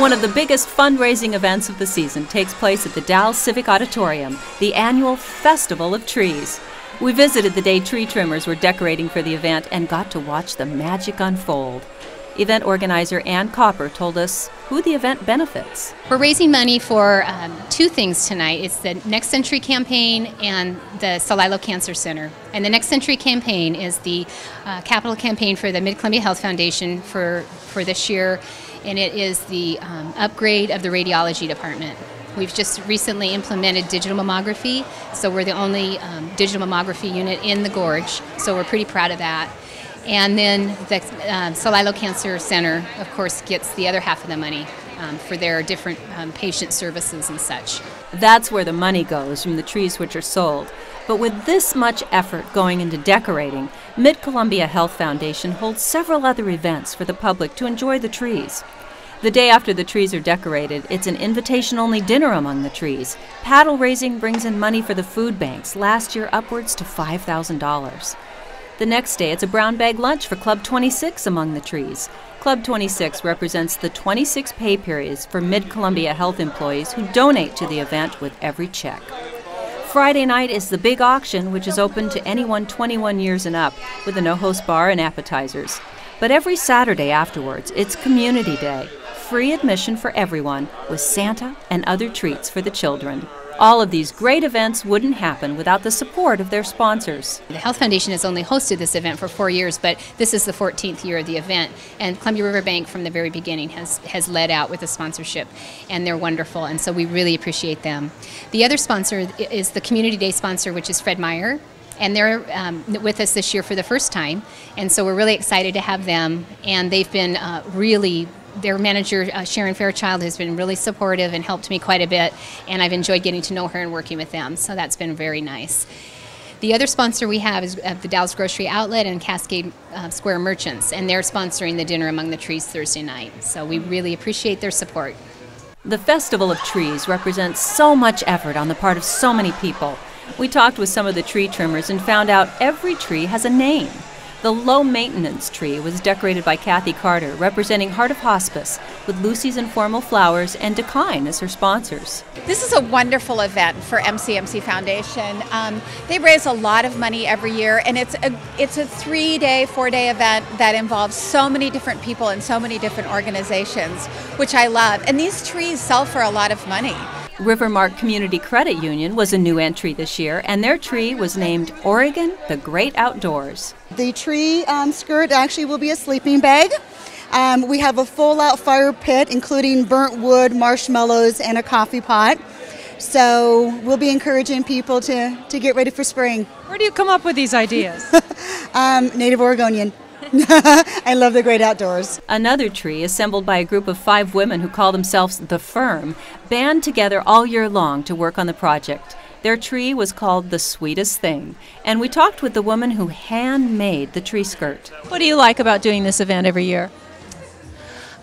One of the biggest fundraising events of the season takes place at the Dalles Civic Auditorium, the annual Festival of Trees. We visited the day tree trimmers were decorating for the event and got to watch the magic unfold. Event organizer Ann Copper told us who the event benefits. We're raising money for two things tonight. It's the Next Century campaign and the Celilo Cancer Center. And the Next Century campaign is the capital campaign for the Mid-Columbia Health Foundation for this year, and it is the upgrade of the radiology department. We've just recently implemented digital mammography, so we're the only digital mammography unit in the Gorge, so we're pretty proud of that. And then the Celilo Cancer Center, of course, gets the other half of the money for their different patient services and such. That's where the money goes from the trees which are sold. But with this much effort going into decorating, Mid-Columbia Health Foundation holds several other events for the public to enjoy the trees. The day after the trees are decorated, it's an invitation-only dinner among the trees. Paddle raising brings in money for the food banks, last year upwards to $5,000. The next day, it's a brown bag lunch for Club 26 among the trees. Club 26 represents the 26 pay periods for Mid-Columbia Health employees who donate to the event with every check. Friday night is the big auction, which is open to anyone 21 years and up, with a no-host bar and appetizers. But every Saturday afterwards, it's Community Day. Free admission for everyone, with Santa and other treats for the children. All of these great events wouldn't happen without the support of their sponsors. The Health Foundation has only hosted this event for 4 years, but this is the 14th year of the event. And Columbia River Bank from the very beginning has led out with the sponsorship, and they're wonderful, and so we really appreciate them. The other sponsor is the Community Day sponsor, which is Fred Meyer, and they're with us this year for the first time, and so we're really excited to have them, and they've been their manager, Sharon Fairchild, has been really supportive and helped me quite a bit, and I've enjoyed getting to know her and working with them, so that's been very nice. The other sponsor we have is the Dalles Grocery Outlet and Cascade Square Merchants, and they're sponsoring the Dinner Among the Trees Thursday night, so we really appreciate their support. The Festival of Trees represents so much effort on the part of so many people. We talked with some of the tree trimmers and found out every tree has a name. The low-maintenance tree was decorated by Kathy Carter, representing Heart of Hospice, with Lucy's Informal Flowers and Dakine as her sponsors. This is a wonderful event for MCMC Foundation. They raise a lot of money every year, and it's a 3-day, 4-day event that involves so many different people and so many different organizations, which I love. And these trees sell for a lot of money. Rivermark Community Credit Union was a new entry this year, and their tree was named Oregon, the Great Outdoors. The tree skirt actually will be a sleeping bag. We have a full-out fire pit, including burnt wood, marshmallows, and a coffee pot. So we'll be encouraging people to get ready for spring. Where do you come up with these ideas? Native Oregonian. I love the great outdoors. Another tree, assembled by a group of 5 women who call themselves The Firm, band together all year long to work on the project. Their tree was called The Sweetest Thing, and we talked with the woman who handmade the tree skirt. What do you like about doing this event every year?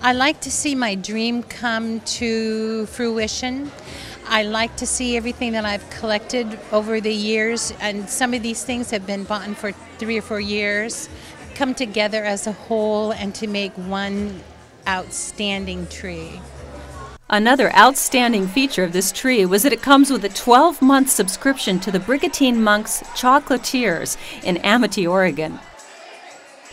I like to see my dream come to fruition. I like to see everything that I've collected over the years, and some of these things have been bought for 3 or 4 years, come together as a whole and to make one outstanding tree. Another outstanding feature of this tree was that it comes with a 12-month subscription to the Brigantine Monks Chocolatiers in Amity, Oregon.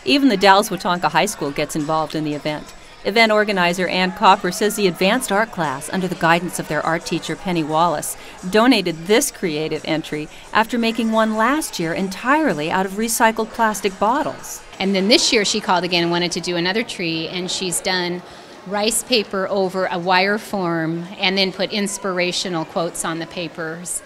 Even the Dalles Watonka High School gets involved in the event. Event organizer Ann Copper says the advanced art class, under the guidance of their art teacher Penny Wallace, donated this creative entry after making one last year entirely out of recycled plastic bottles. And then this year she called again and wanted to do another tree, and she's done rice paper over a wire form and then put inspirational quotes on the papers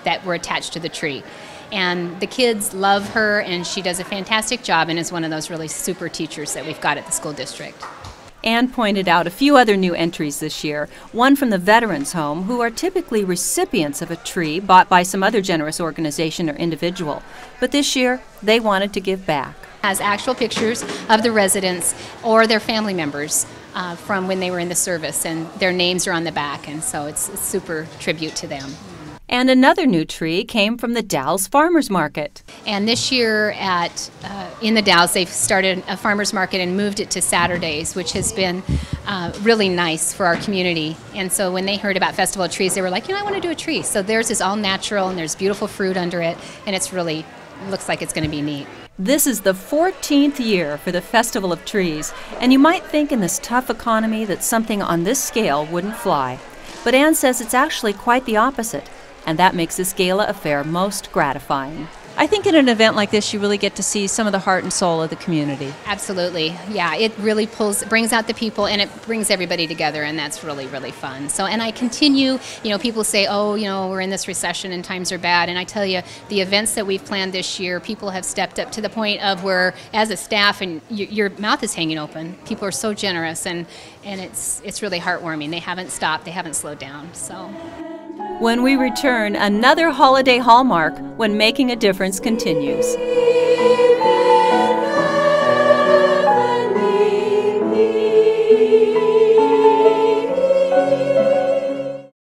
that were attached to the tree. And the kids love her, and she does a fantastic job and is one of those really super teachers that we've got at the school district. Ann pointed out a few other new entries this year, one from the Veterans Home, who are typically recipients of a tree bought by some other generous organization or individual. But this year, they wanted to give back. Has actual pictures of the residents or their family members from when they were in the service, and their names are on the back, and so it's a super tribute to them. And another new tree came from the Dalles Farmers Market. And this year in the Dalles, they've started a farmers market and moved it to Saturdays, which has been really nice for our community. And so when they heard about Festival of Trees, they were like, I want to do a tree. So theirs is all natural, and there's beautiful fruit under it, and it's really looks like it's going to be neat. This is the 14th year for the Festival of Trees, and you might think in this tough economy that something on this scale wouldn't fly. But Anne says it's actually quite the opposite, and that makes this gala affair most gratifying. I think in an event like this, you really get to see some of the heart and soul of the community. Absolutely. Yeah, it really brings out the people, and it brings everybody together, and that's really, really fun. So, and I continue, people say, we're in this recession and times are bad. And I tell you, the events that we've planned this year, people have stepped up to the point of where, as a staff, and your mouth is hanging open. People are so generous, and it's really heartwarming. They haven't stopped. They haven't slowed down. So. When we return, another holiday hallmark when Making a Difference continues.